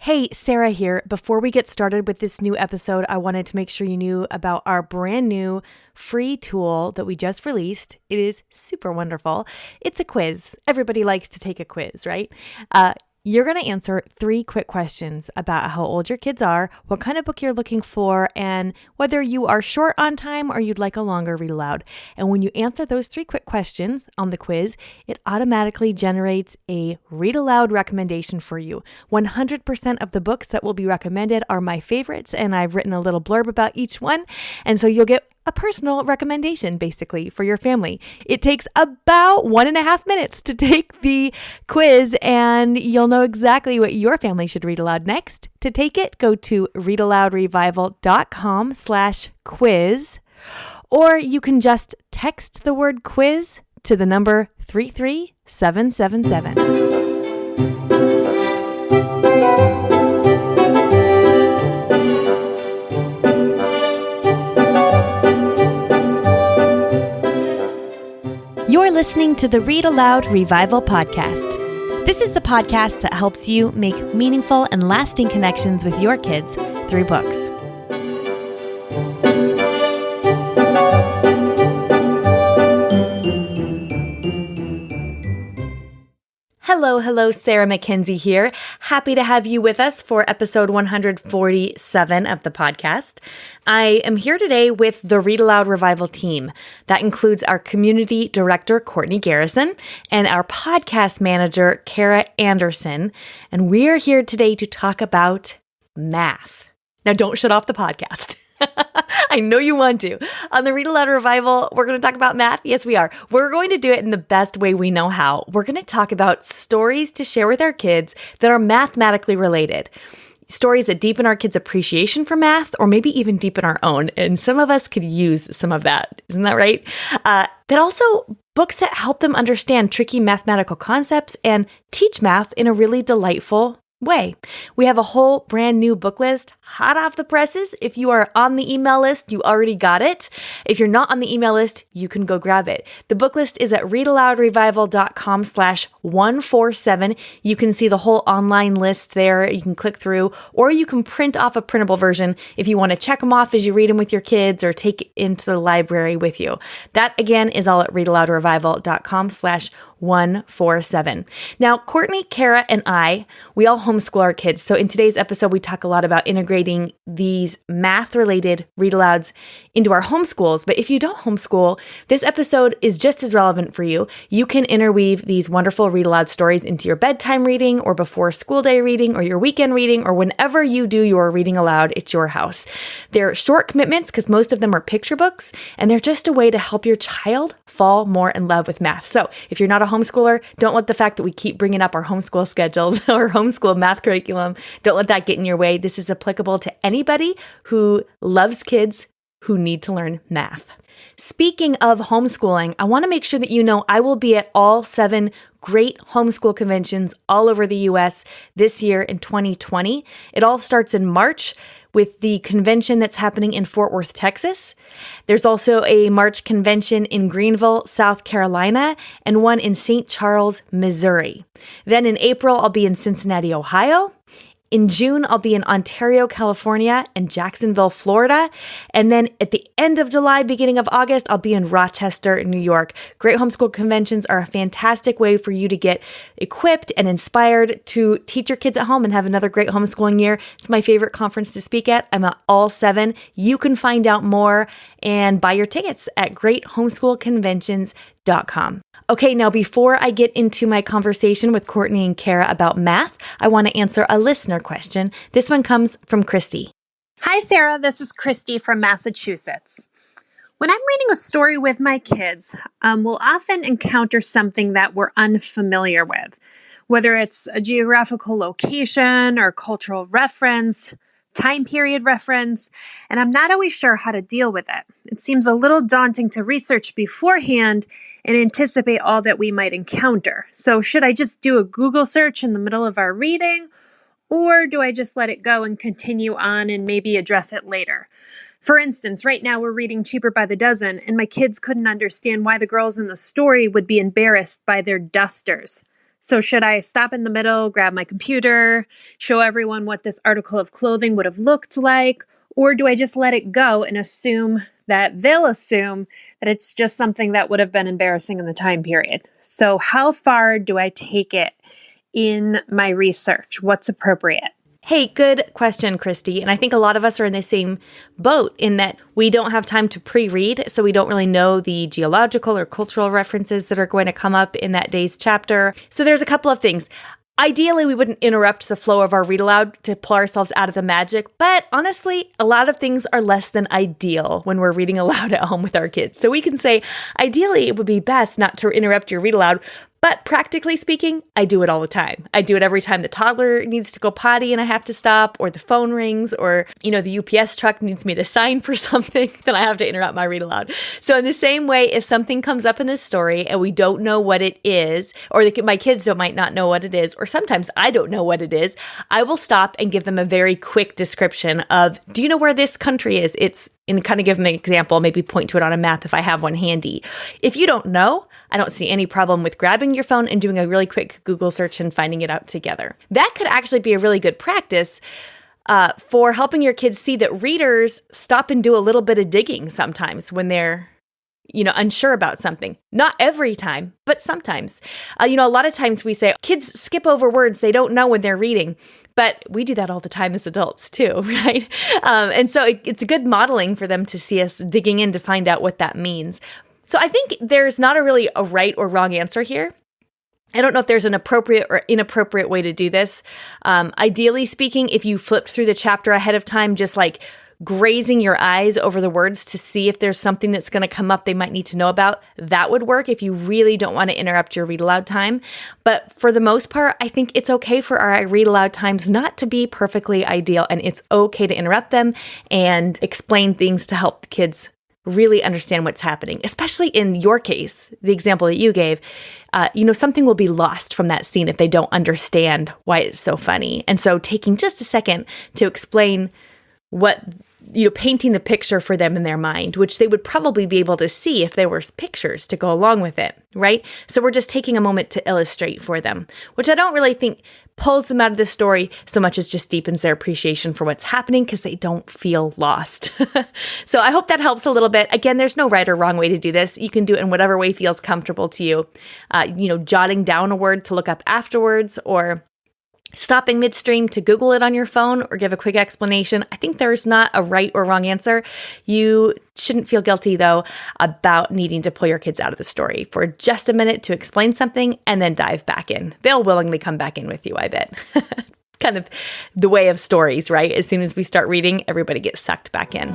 Hey, Sarah here. Before we get started with this new episode, I wanted to make sure you knew about our brand new free tool that we just released. It is super wonderful. It's a quiz. Everybody likes to take a quiz, right? You're going to answer 3 quick questions about how old your kids are, what kind of book you're looking for, and whether you are short on time or you'd like a longer read aloud. And when you answer those 3 quick questions on the quiz, it automatically generates a read aloud recommendation for you. 100% of the books that will be recommended are my favorites, and I've written a little blurb about each one. And so you'll get a personal recommendation basically for your family. It takes about 1.5 minutes to take the quiz, and you'll know exactly what your family should read aloud next. To take it, go to readaloudrevival.com/quiz, or you can just text the word quiz to the number 33777. You're listening to the Read-Aloud Revival podcast. This is the podcast that helps you make meaningful and lasting connections with your kids through books. Hello, Sarah McKenzie here. Happy to have you with us for episode 147 of the podcast. I am here today with the Read-Aloud Revival team. That includes our community director, Courtney Garrison, and our podcast manager, Kara Anderson. And we're here today to talk about math. Now, don't shut off the podcast. I know you want to. On the Read-Aloud Revival, we're going to talk about math. Yes, we are. We're going to do it in the best way we know how. We're going to talk about stories to share with our kids that are mathematically related. Stories that deepen our kids' appreciation for math, or maybe even deepen our own. And some of us could use some of that. Isn't that right? That also books that help them understand tricky mathematical concepts and teach math in a really delightful way. We have a whole brand new book list, hot off the presses. If you are on the email list, you already got it. If you're not on the email list, you can go grab it. The book list is at readaloudrevival.com/147. You can see the whole online list there. You can click through, or you can print off a printable version if you want to check them off as you read them with your kids or take it into the library with you. That again is all at readaloudrevival.com/147. Now, Courtney, Kara, and I, we all homeschool our kids. So in today's episode, we talk a lot about integrating these math-related read-alouds into our homeschools. But if you don't homeschool, this episode is just as relevant for you. You can interweave these wonderful read-aloud stories into your bedtime reading or before school day reading or your weekend reading or whenever you do your reading aloud at your house. They're short commitments because most of them are picture books, and they're just a way to help your child fall more in love with math. So if you're not a homeschooler, don't let the fact that we keep bringing up our homeschool schedules or homeschool math curriculum, don't let that get in your way. This is applicable to anybody who loves kids who need to learn math. Speaking of homeschooling, I want to make sure that you know I will be at all 7 great homeschool conventions all over the U.S. this year in 2020. It all starts in March with the convention that's happening in Fort Worth, Texas. There's also a March convention in Greenville, South Carolina, and one in St. Charles, Missouri. Then in April, I'll be in Cincinnati, Ohio. In June, I'll be in Ontario, California, and Jacksonville, Florida. And then at the end of July, beginning of August, I'll be in Rochester, New York. Great homeschool conventions are a fantastic way for you to get equipped and inspired to teach your kids at home and have another great homeschooling year. It's my favorite conference to speak at. I'm at all 7. You can find out more and buy your tickets at greathomeschoolconventions.com. Okay, now before I get into my conversation with Courtney and Kara about math, I want to answer a listener question. This one comes from Christy. Hi, Sarah. This is Christy from Massachusetts. When I'm reading a story with my kids, we'll often encounter something that we're unfamiliar with, whether it's a geographical location or cultural reference, time period reference, and I'm not always sure how to deal with it. It seems a little daunting to research beforehand and anticipate all that we might encounter. So should I just do a Google search in the middle of our reading, or do I just let it go and continue on and maybe address it later? For instance, right now we're reading Cheaper by the Dozen, and my kids couldn't understand why the girls in the story would be embarrassed by their dusters. So should I stop in the middle, grab my computer, show everyone what this article of clothing would have looked like? Or do I just let it go and assume that they'll assume that it's just something that would have been embarrassing in the time period? So how far do I take it in my research? What's appropriate? Hey, good question, Christy. And I think a lot of us are in the same boat in that we don't have time to pre-read, so we don't really know the geological or cultural references that are going to come up in that day's chapter. So there's a couple of things. Ideally, we wouldn't interrupt the flow of our read aloud to pull ourselves out of the magic, but honestly, a lot of things are less than ideal when we're reading aloud at home with our kids. So we can say, ideally, it would be best not to interrupt your read aloud, but practically speaking, I do it all the time. I do it every time the toddler needs to go potty and I have to stop, or the phone rings, or, the UPS truck needs me to sign for something, then I have to interrupt my read aloud. So in the same way, if something comes up in this story and we don't know what it is, or my kids might not know what it is, or sometimes I don't know what it is, I will stop and give them a very quick description of, do you know where this country is? And kind of give them an example, maybe point to it on a map if I have one handy. If you don't know, I don't see any problem with grabbing your phone and doing a really quick Google search and finding it out together. That could actually be a really good practice for helping your kids see that readers stop and do a little bit of digging sometimes when they're unsure about something. Not every time, but sometimes. A lot of times we say kids skip over words they don't know when they're reading, but we do that all the time as adults too, right? And so it's a good modeling for them to see us digging in to find out what that means. So I think there's not really a right or wrong answer here. I don't know if there's an appropriate or inappropriate way to do this. Ideally speaking, if you flipped through the chapter ahead of time, just like grazing your eyes over the words to see if there's something that's going to come up they might need to know about, that would work if you really don't want to interrupt your read aloud time. But for the most part, I think it's okay for our read aloud times not to be perfectly ideal, and it's okay to interrupt them and explain things to help the kids really understand what's happening, especially in your case, the example that you gave. Something will be lost from that scene if they don't understand why it's so funny. And so taking just a second to explain painting the picture for them in their mind, which they would probably be able to see if there were pictures to go along with it, right? So we're just taking a moment to illustrate for them, which I don't really think pulls them out of the story so much as just deepens their appreciation for what's happening because they don't feel lost. So I hope that helps a little bit. Again, there's no right or wrong way to do this. You can do it in whatever way feels comfortable to you. Jotting down a word to look up afterwards, or stopping midstream to Google it on your phone or give a quick explanation. I think there's not a right or wrong answer. You shouldn't feel guilty, though, about needing to pull your kids out of the story for just a minute to explain something and then dive back in. They'll willingly come back in with you, I bet. Kind of the way of stories, right? As soon as we start reading, everybody gets sucked back in.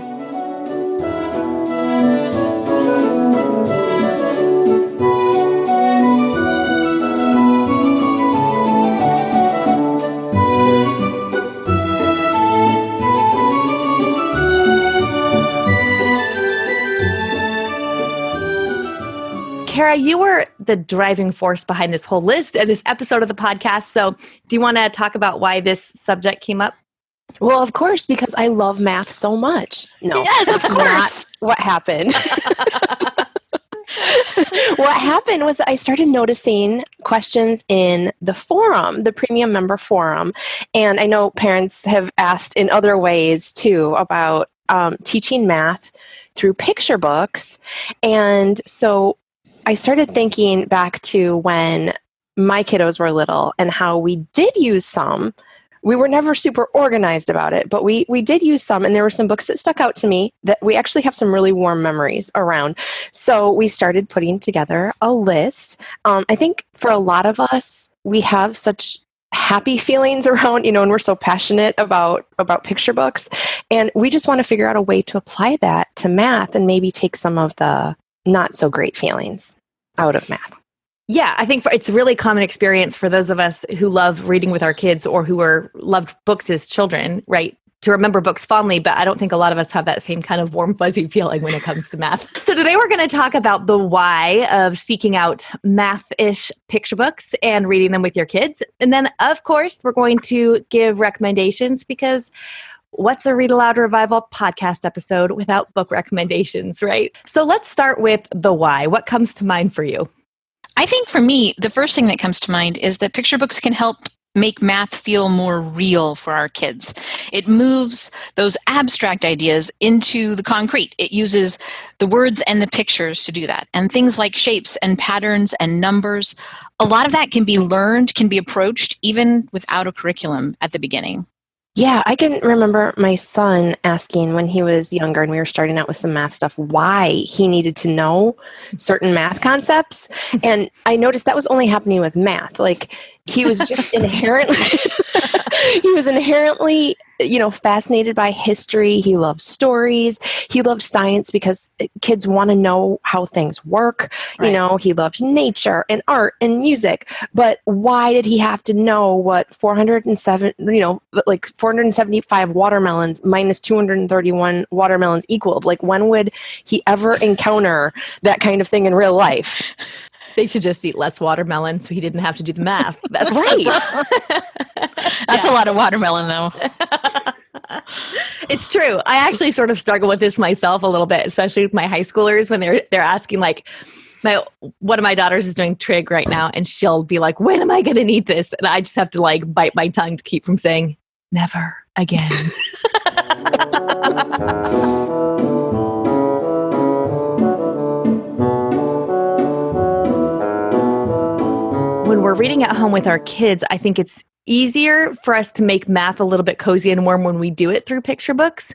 Kara, you were the driving force behind this whole list and this episode of the podcast. So do you want to talk about why this subject came up? Well, of course, because I love math so much. No, yes, of course. Not what happened. What happened was that I started noticing questions in the forum, the premium member forum. And I know parents have asked in other ways too about teaching math through picture books. And so I started thinking back to when my kiddos were little and how we did use some. We were never super organized about it, but we did use some, and there were some books that stuck out to me that we actually have some really warm memories around. So we started putting together a list. I think for a lot of us, we have such happy feelings around, and we're so passionate about picture books, and we just want to figure out a way to apply that to math and maybe take some of the not so great feelings out of math. Yeah, I think it's a really common experience for those of us who love reading with our kids or who loved books as children, right? To remember books fondly, but I don't think a lot of us have that same kind of warm, fuzzy feeling when it comes to math. So today we're going to talk about the why of seeking out math-ish picture books and reading them with your kids. And then, of course, we're going to give recommendations because what's a Read-Aloud Revival podcast episode without book recommendations, right? So let's start with the why. What comes to mind for you? I think for me, the first thing that comes to mind is that picture books can help make math feel more real for our kids. It moves those abstract ideas into the concrete. It uses the words and the pictures to do that. And things like shapes and patterns and numbers, a lot of that can be learned, can be approached even without a curriculum at the beginning. Yeah, I can remember my son asking when he was younger and we were starting out with some math stuff why he needed to know certain math concepts. And I noticed that was only happening with math. Like he was just inherently fascinated by history. He loved stories. He loved science because kids want to know how things work. Right. He loved nature and art and music. But why did he have to know what 475 watermelons minus 231 watermelons equaled? Like, when would he ever encounter that kind of thing in real life? They should just eat less watermelon so he didn't have to do the math. That's right. That's a lot of watermelon, though. It's true. I actually sort of struggle with this myself a little bit, especially with my high schoolers when they're asking, like, one of my daughters is doing trig right now, and she'll be like, when am I going to need this? And I just have to like bite my tongue to keep from saying, never again. When we're reading at home with our kids, I think it's easier for us to make math a little bit cozy and warm when we do it through picture books.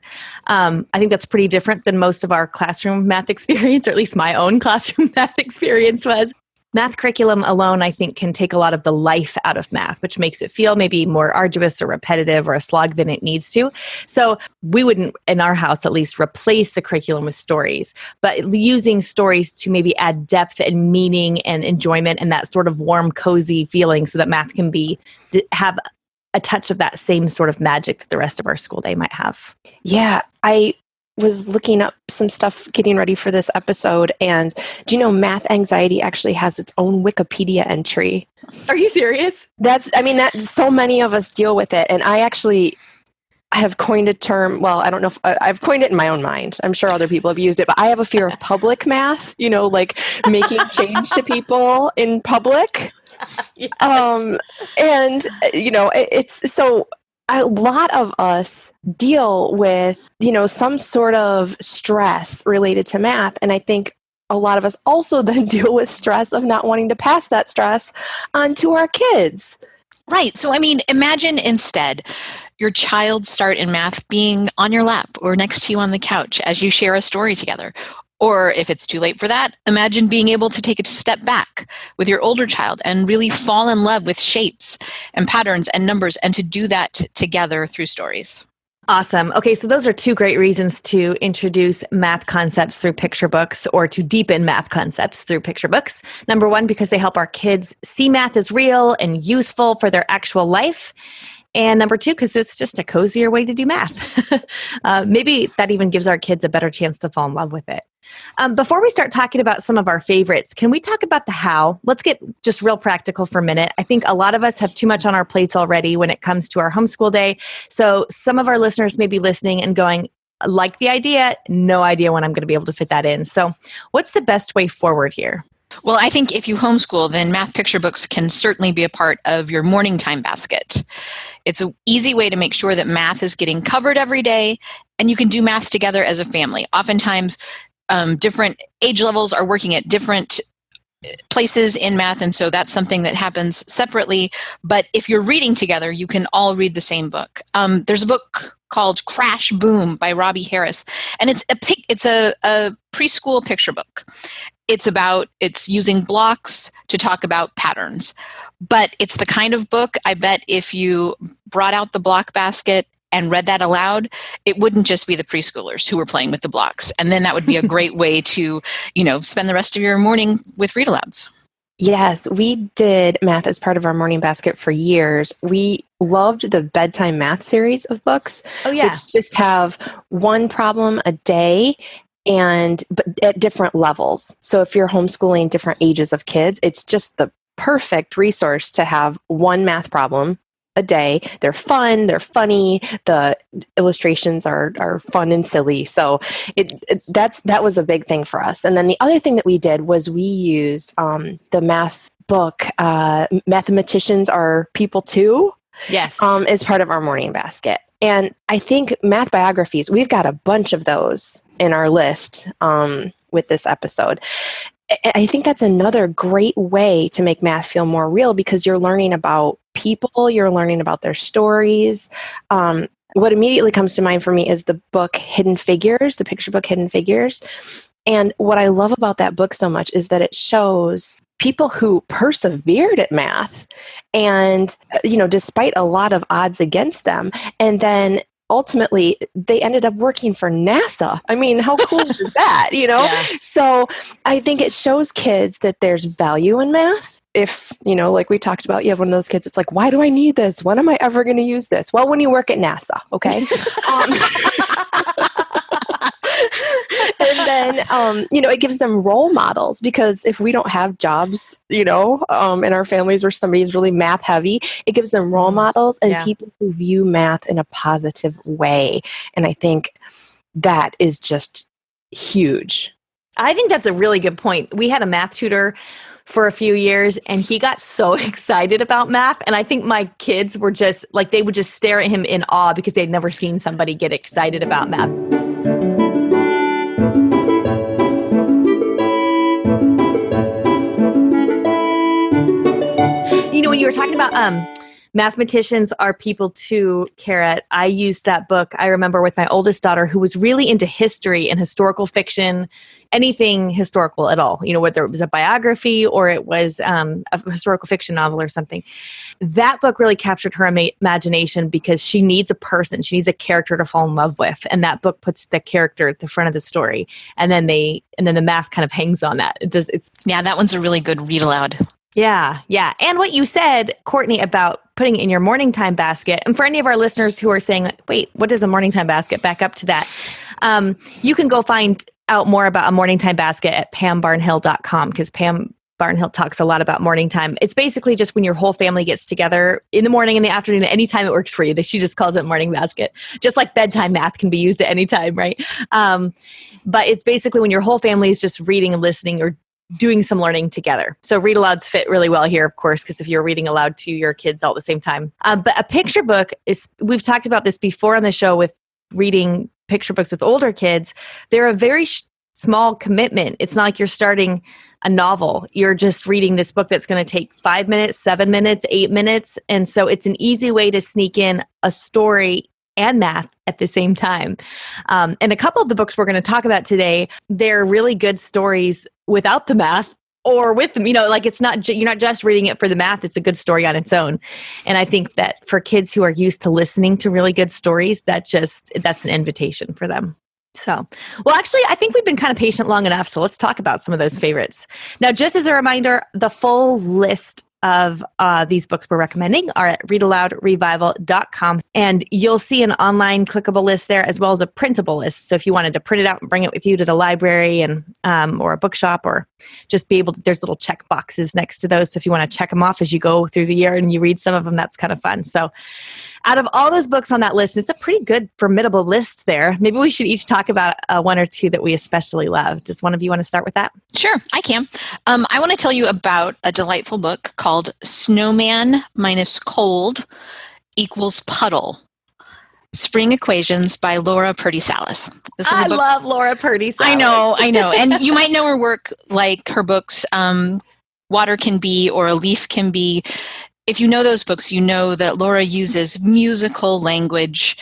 I think that's pretty different than most of our classroom math experience, or at least my own classroom math experience was. Math curriculum alone, I think, can take a lot of the life out of math, which makes it feel maybe more arduous or repetitive or a slog than it needs to. So we wouldn't, in our house at least, replace the curriculum with stories, but using stories to maybe add depth and meaning and enjoyment and that sort of warm, cozy feeling so that math can have a touch of that same sort of magic that the rest of our school day might have. Yeah, I was looking up some stuff getting ready for this episode, and do you know math anxiety actually has its own Wikipedia entry? Are you serious? That so many of us deal with it, and I have coined a term. Well, I don't know if I've coined it in my own mind. I'm sure other people have used it, but I have a fear of public math, like making change to people in public. Yes. It's so a lot of us deal with, some sort of stress related to math. And I think a lot of us also then deal with stress of not wanting to pass that stress on to our kids. Right. So, imagine instead your child start in math being on your lap or next to you on the couch as you share a story together. Or if it's too late for that, imagine being able to take a step back with your older child and really fall in love with shapes and patterns and numbers, and to do that together through stories. Awesome. Okay, so those are two great reasons to introduce math concepts through picture books, or to deepen math concepts through picture books. Number one, because they help our kids see math as real and useful for their actual life. And number two, because it's just a cozier way to do math. Maybe that even gives our kids a better chance to fall in love with it. Before we start talking about some of our favorites, can we talk about the how? Let's get just real practical for a minute. I think a lot of us have too much on our plates already when it comes to our homeschool day. So some of our listeners may be listening and going, like the idea, no idea when I'm going to be able to fit that in. So what's the best way forward here? Well, I think if you homeschool, then math picture books can certainly be a part of your morning time basket. It's an easy way to make sure that math is getting covered every day, and you can do math together as a family. Oftentimes, different age levels are working at different places in math, and so that's something that happens separately. But if you're reading together, you can all read the same book. There's a book called Crash Boom by Robbie Harris, and it's a preschool picture book. It's using blocks to talk about patterns, but it's the kind of book, I bet if you brought out the block basket and read that aloud, it wouldn't just be the preschoolers who were playing with the blocks. And then that would be a great way to, spend the rest of your morning with Read-Alouds. Yes, we did math as part of our morning basket for years. We loved the bedtime math series of books, which just have one problem a day, but at different levels. So if you're homeschooling different ages of kids, it's just the perfect resource to have one math problem a day. They're fun, they're funny, the illustrations are fun and silly. So that was a big thing for us. And then the other thing that we did was we used the math book, Mathematicians Are People Too. Yes. As part of our morning basket. And I think math biographies, we've got a bunch of those in our list with this episode. I think that's another great way to make math feel more real because you're learning about people, you're learning about their stories. What immediately comes to mind for me is the book Hidden Figures, the picture book Hidden Figures. And what I love about that book so much is that it shows people who persevered at math and, despite a lot of odds against them, and then ultimately they ended up working for NASA. I mean, how cool is that, Yeah. So I think it shows kids that there's value in math. If, like we talked about, you have one of those kids, it's like, why do I need this? When am I ever going to use this? Well, when you work at NASA, okay? And then, it gives them role models because if we don't have jobs, in our families where somebody's really math heavy, it gives them role models and people who view math in a positive way. And I think that is just huge. I think that's a really good point. We had a math tutor for a few years and he got so excited about math. And I think my kids were just like, they would just stare at him in awe because they'd never seen somebody get excited about math. When you were talking about Mathematicians Are People Too, Kara, I used that book, I remember, with my oldest daughter who was really into history and historical fiction, anything historical at all, whether it was a biography or it was a historical fiction novel or something. That book really captured her imagination because she needs a person, she needs a character to fall in love with. And that book puts the character at the front of the story. And then the math kind of hangs on that. Yeah, that one's a really good read aloud. Yeah. And what you said, Courtney, about putting it in your morning time basket, and for any of our listeners who are saying, wait, what is a morning time basket? Back up to that. You can go find out more about a morning time basket at pambarnhill.com because Pam Barnhill talks a lot about morning time. It's basically just when your whole family gets together in the morning, in the afternoon, anytime it works for you. She just calls it morning basket. Just like bedtime math can be used at any time, right? But it's basically when your whole family is just reading and listening or doing some learning together. So read-alouds fit really well here, of course, because if you're reading aloud to your kids all at the same time. But a picture book we've talked about this before on the show with reading picture books with older kids. They're a very small commitment. It's not like you're starting a novel. You're just reading this book that's going to take 5 minutes, 7 minutes, 8 minutes. And so it's an easy way to sneak in a story and math at the same time. And a couple of the books we're going to talk about today, they're really good stories without the math or with them. It's not, you're not just reading it for the math. It's a good story on its own. And I think that for kids who are used to listening to really good stories, that's an invitation for them. So, well, actually, I think we've been kind of patient long enough. So let's talk about some of those favorites. Now, just as a reminder, the full list of these books we're recommending are at readaloudrevival.com. And you'll see an online clickable list there as well as a printable list. So if you wanted to print it out and bring it with you to the library and or a bookshop or just be able to, there's little check boxes next to those. So if you want to check them off as you go through the year and you read some of them, that's kind of fun. So out of all those books on that list, it's a pretty good, formidable list there. Maybe we should each talk about one or two that we especially love. Does one of you want to start with that? Sure, I can. I want to tell you about a delightful book called Snowman minus Cold equals Puddle. Spring Equations by Laura Purdy Salas. I love Laura Purdy Salas. I know. And you might know her work like her books, Water Can Be or A Leaf Can Be. If you know those books, you know that Laura uses musical language,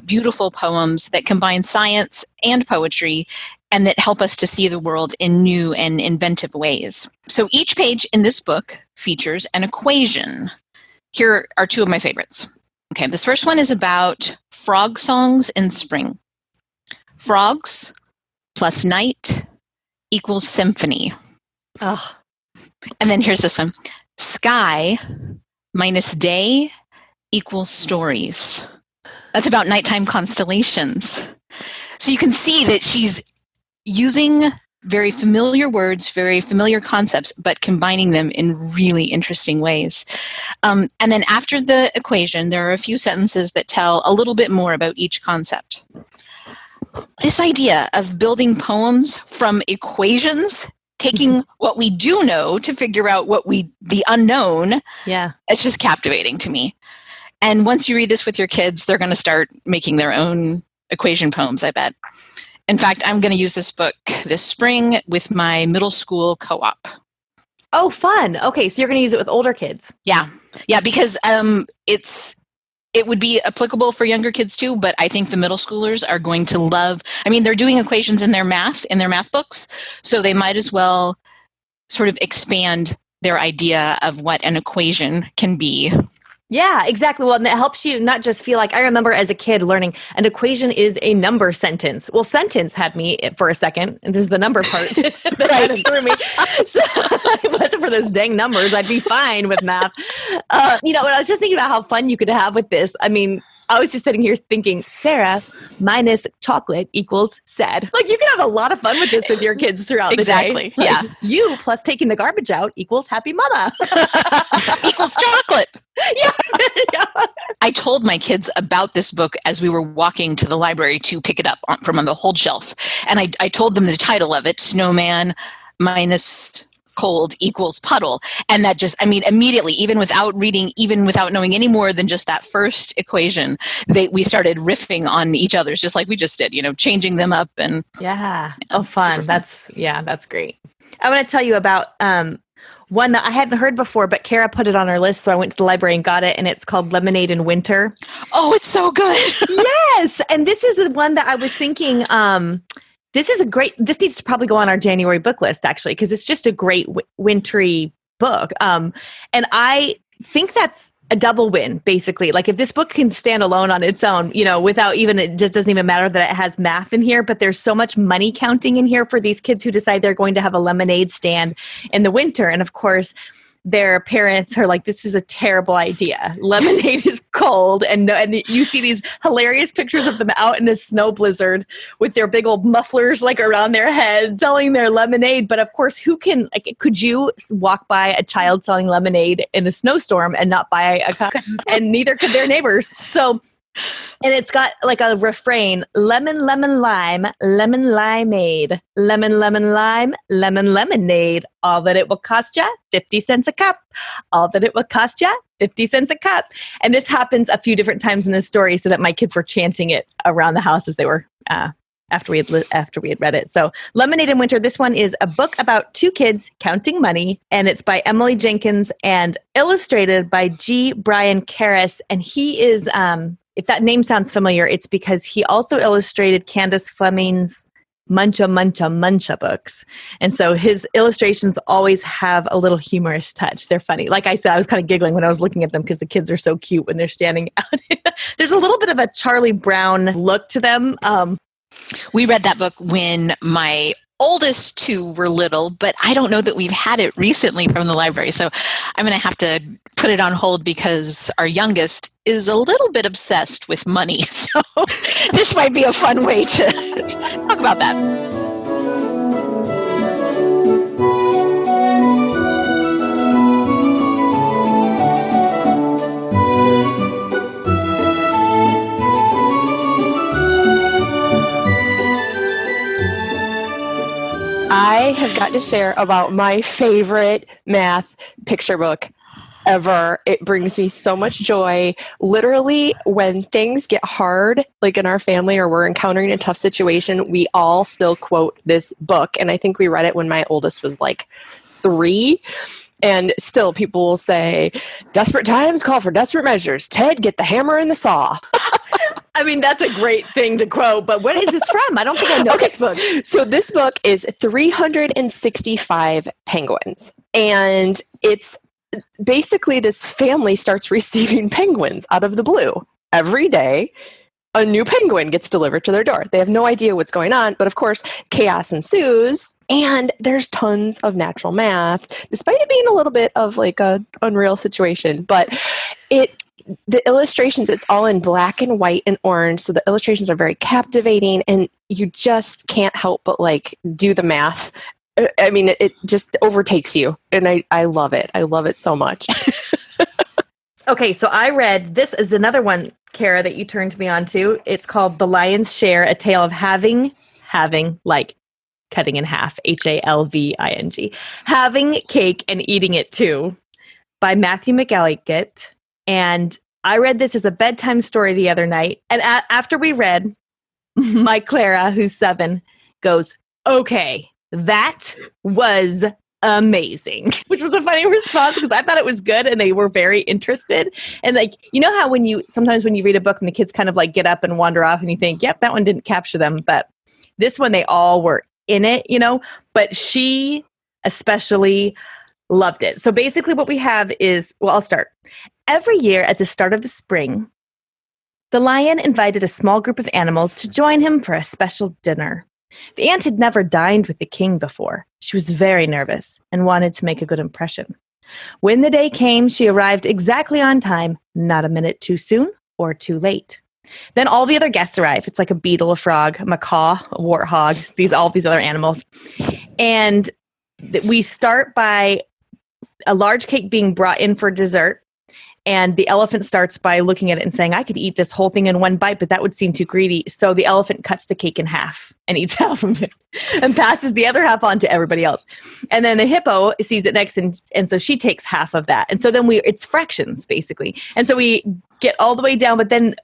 beautiful poems that combine science and poetry and that help us to see the world in new and inventive ways. So each page in this book features an equation. Here are two of my favorites. Okay, this first one is about frog songs in spring. Frogs plus night equals symphony. Oh. And then here's this one. Sky minus day equals stories. That's about nighttime constellations. So you can see that she's using very familiar words, very familiar concepts, but combining them in really interesting ways. And then after the equation, there are a few sentences that tell a little bit more about each concept. This idea of building poems from equations, taking what we do know to figure out the unknown, it's just captivating to me. And once you read this with your kids, they're going to start making their own equation poems, I bet. In fact, I'm going to use this book this spring with my middle school co-op. Oh, fun. Okay, so you're going to use it with older kids. Yeah, because it would be applicable for younger kids too, but I think the middle schoolers are going to love, they're doing equations in their math books, so they might as well sort of expand their idea of what an equation can be. Yeah, exactly. Well, and it helps you not just feel like, I remember as a kid learning an equation is a number sentence. Well, sentence had me for a second, and there's the number part that kind of threw me. So if it wasn't for those dang numbers, I'd be fine with math. I was just thinking about how fun you could have with this. I was just sitting here thinking, Sarah minus chocolate equals sad. Like, you can have a lot of fun with this with your kids throughout the day. Exactly. Yeah. You plus taking the garbage out equals happy mama. Equals chocolate. Yeah. I told my kids about this book as we were walking to the library to pick it up from on the hold shelf. And I told them the title of it, Snowman minus cold equals puddle. And that just, immediately, even without reading, even without knowing any more than just that first equation, we started riffing on each other's, just like we just did, changing them up. And fun. That's great. I want to tell you about one that I hadn't heard before, but Kara put it on our list, so I went to the library and got it, and it's called Lemonade in Winter. Oh, it's so good. Yes, and this is the one that I was thinking, this needs to probably go on our January book list, actually, because it's just a great wintry book. And I think that's a double win, basically. Like, if this book can stand alone on its own, without even, it just doesn't even matter that it has math in here, but there's so much money counting in here for these kids who decide they're going to have a lemonade stand in the winter. And of course, their parents are like, this is a terrible idea. Lemonade is cold. And you see these hilarious pictures of them out in a snow blizzard with their big old mufflers like around their heads selling their lemonade. But of course, could you walk by a child selling lemonade in a snowstorm and not buy a cup? And neither could their neighbors. So, and it's got like a refrain, lemon, lemon, lime, lemon, limeade, lemon, lemon, lime, lemon, lemonade. All that it will cost ya, 50 cents a cup. All that it will cost ya, 50 cents a cup. And this happens a few different times in the story so that my kids were chanting it around the house as they were, after we had read it. So Lemonade in Winter, this one is a book about two kids counting money, and it's by Emily Jenkins and illustrated by G. Brian Karras. And he is, if that name sounds familiar, it's because he also illustrated Candace Fleming's Muncha Muncha Muncha books. And so his illustrations always have a little humorous touch. They're funny. Like I said, I was kind of giggling when I was looking at them because the kids are so cute when they're standing out. There's a little bit of a Charlie Brown look to them. We read that book when my oldest two were little, but I don't know that we've had it recently from the library. So I'm going to have to put it on hold because our youngest is a little bit obsessed with money. So this might be a fun way to talk about that. I have got to share about my favorite math picture book ever. It brings me so much joy. Literally, when things get hard, like in our family, or we're encountering a tough situation, we all still quote this book. And I think we read it when my oldest was like 3. And still people will say, desperate times call for desperate measures. Ted, get the hammer and the saw. I mean, that's a great thing to quote, but what is this from? I don't think I know this book. So this book is 365 penguins. And it's basically this family starts receiving penguins out of the blue. Every day, a new penguin gets delivered to their door. They have no idea what's going on, but of course, chaos ensues. And there's tons of natural math, despite it being a little bit of like a unreal situation. But it the illustrations, it's all in black and white and orange. So the illustrations are very captivating and you just can't help but like do the math. I mean, it just overtakes you. And I love it. I love it so much. Okay, so I read, this is another one, Kara, that you turned me on to. It's called The Lion's Share, A Tale of Having, like cutting in half, Halving, having cake and eating it too, by Matthew McElligott. And I read this as a bedtime story the other night. And after we read, my Clara, who's 7, goes, okay, that was amazing, which was a funny response because I thought it was good and they were very interested. And like, you know how sometimes when you read a book and the kids kind of like get up and wander off and you think, yep, that one didn't capture them. But this one, they all were in it, but she especially loved it. So basically what we have is, well, I'll start. Every year at the start of the spring, the lion invited a small group of animals to join him for a special dinner. The ant had never dined with the king before. She was very nervous and wanted to make a good impression. When the day came, she arrived exactly on time, not a minute too soon or too late. Then all the other guests arrive. It's like a beetle, a frog, a macaw, a warthog, all these other animals. And we start by a large cake being brought in for dessert. And the elephant starts by looking at it and saying, I could eat this whole thing in one bite, but that would seem too greedy. So the elephant cuts the cake in half and eats half of it and passes the other half on to everybody else. And then the hippo sees it next, and so she takes half of that. And so then it's fractions, basically. And so we get all the way down, but then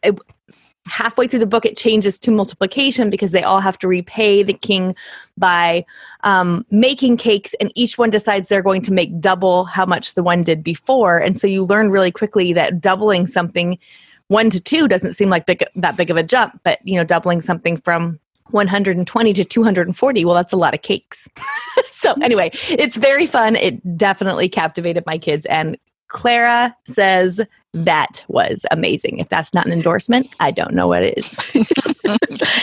halfway through the book, it changes to multiplication because they all have to repay the king by making cakes, and each one decides they're going to make double how much the one did before. And so you learn really quickly that doubling something 1 to 2 doesn't seem like that big of a jump, but doubling something from 120 to 240, well, that's a lot of cakes. So anyway, it's very fun. It definitely captivated my kids, and Clara says that was amazing. If that's not an endorsement, I don't know what is.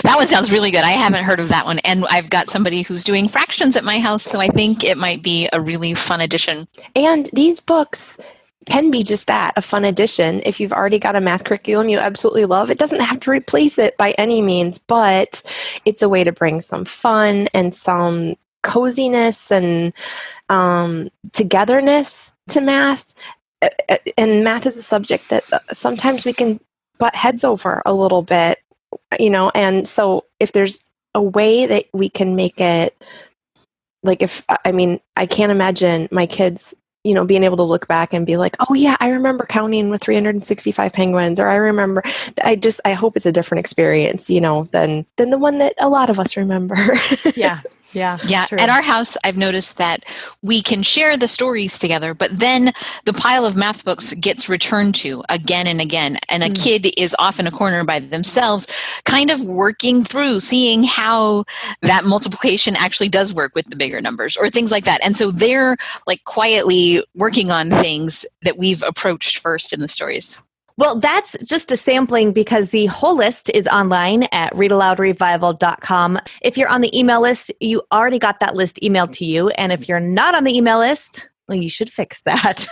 That one sounds really good. I haven't heard of that one. And I've got somebody who's doing fractions at my house, so I think it might be a really fun addition. And these books can be just that, a fun addition. If you've already got a math curriculum you absolutely love, it doesn't have to replace it by any means, but it's a way to bring some fun and some coziness and togetherness to math. And math is a subject that sometimes we can butt heads over a little bit, and so if there's a way that we can make it, like I can't imagine my kids, being able to look back and be like, oh yeah, I remember counting with 365 penguins, or I remember, I hope it's a different experience, than the one that a lot of us remember. Yeah. True. At our house, I've noticed that we can share the stories together, but then the pile of math books gets returned to again and again. And a kid is off in a corner by themselves, kind of working through, seeing how that multiplication actually does work with the bigger numbers or things like that. And so they're like quietly working on things that we've approached first in the stories. Well, that's just a sampling because the whole list is online at readaloudrevival.com. If you're on the email list, you already got that list emailed to you. And if you're not on the email list, well, you should fix that.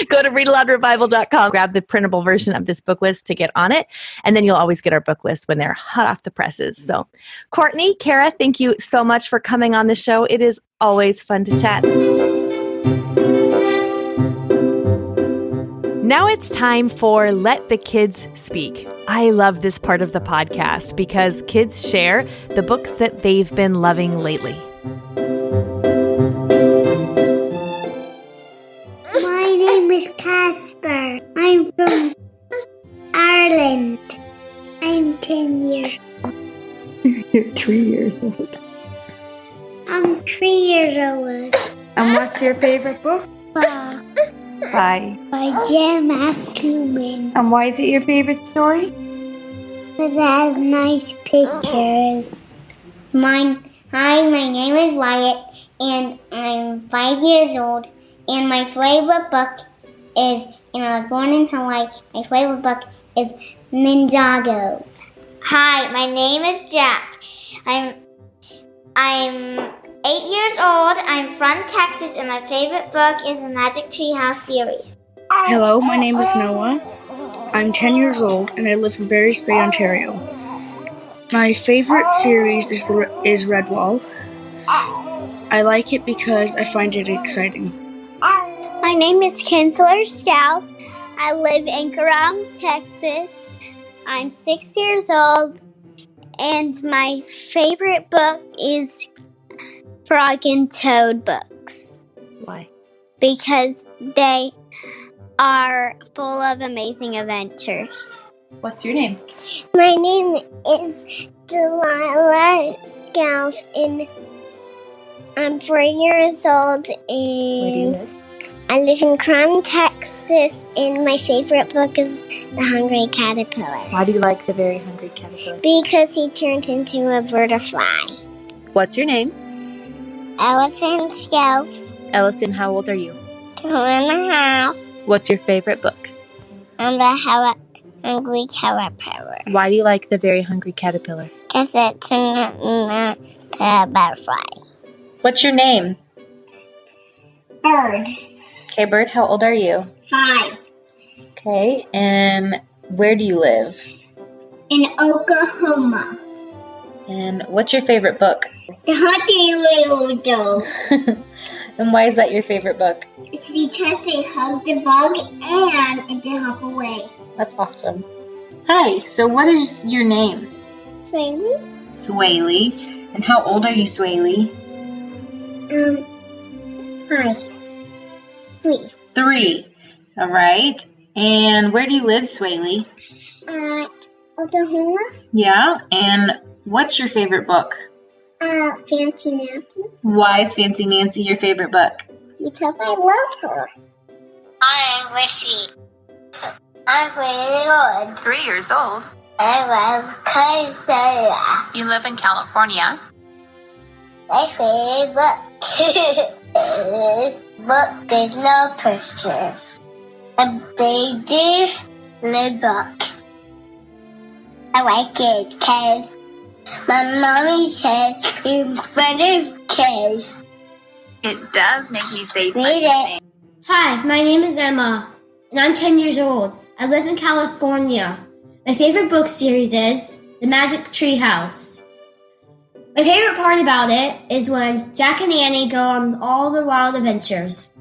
Go to readaloudrevival.com, grab the printable version of this book list to get on it. And then you'll always get our book lists when they're hot off the presses. So Courtney, Kara, thank you so much for coming on the show. It is always fun to chat. Now it's time for Let the Kids Speak. I love this part of the podcast because kids share the books that they've been loving lately. My name is Casper. I'm from Ireland. I'm 10 years old. You're 3 years old. I'm 3 years old. And what's your favorite book? Bye. By Jem Acumen. And why is it your favorite story? Because it has nice pictures. Hi, my name is Wyatt, and I'm 5 years old. And my favorite book is, and I was born in Hawaii, my favorite book is Ninjago. Hi, my name is Jack. I'm 8 years old. I'm from Texas, and my favorite book is the Magic Tree House series. Hello, my name is Noah. I'm 10 years old and I live in Barry's Bay, Ontario. My favorite series is Redwall. I like it because I find it exciting. My name is Kinsler Scout. I live in Graham, Texas. I'm 6 years old, and my favorite book is Frog and Toad books. Why? Because they are full of amazing adventures. What's your name? My name is Delilah Scout, and I'm 4 years old, Where do you and live? I live in Crown, Texas, and my favorite book is The Hungry Caterpillar. Why do you like The Very Hungry Caterpillar? Because he turned into a butterfly. What's your name? Ellison Scout, Ellison, how old are you? 2.5. What's your favorite book? I'm the Hungry Caterpillar. Why do you like The Very Hungry Caterpillar? Because it turned into a butterfly. What's your name? Bird. Okay, Bird, how old are you? 5. Okay, and where do you live? In Oklahoma. And what's your favorite book? The Hungry Little Dog. And why is that your favorite book? It's because they hugged the bug and it didn't hop away. That's awesome. Hi, so what is your name? Sweeney? Swaley. And how old are you, Swaley? 5. 3. 3. All right. And where do you live, Swaley? Oklahoma? Yeah. And what's your favorite book? Fancy Nancy. Why is Fancy Nancy your favorite book? Because I love her. I'm Rishi. I'm 3 years old. 3 years old. I love California. You live in California. My favorite book is Book with No Pictures. A baby little book. I like it because my mommy says in front of kids. It does make me say Read it. Hi, my name is Emma, and I'm 10 years old. I live in California. My favorite book series is The Magic Tree House. My favorite part about it is when Jack and Annie go on all the wild adventures.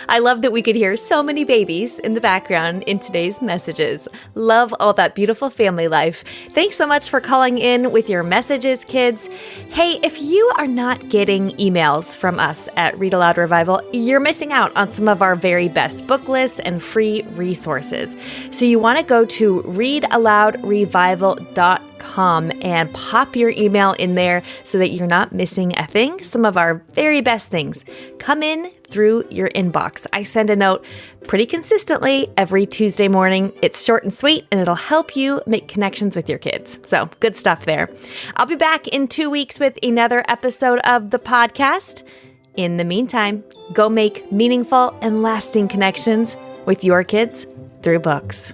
I love that we could hear so many babies in the background in today's messages. Love all that beautiful family life. Thanks so much for calling in with your messages, kids. Hey, if you are not getting emails from us at Read-Aloud Revival, you're missing out on some of our very best book lists and free resources. So you want to go to readaloudrevival.com and pop your email in there so that you're not missing a thing. Some of our very best things come in through your inbox. I send a note pretty consistently every Tuesday morning. It's short and sweet, and it'll help you make connections with your kids. So good stuff there. I'll be back in 2 weeks with another episode of the podcast. In the meantime, go make meaningful and lasting connections with your kids through books.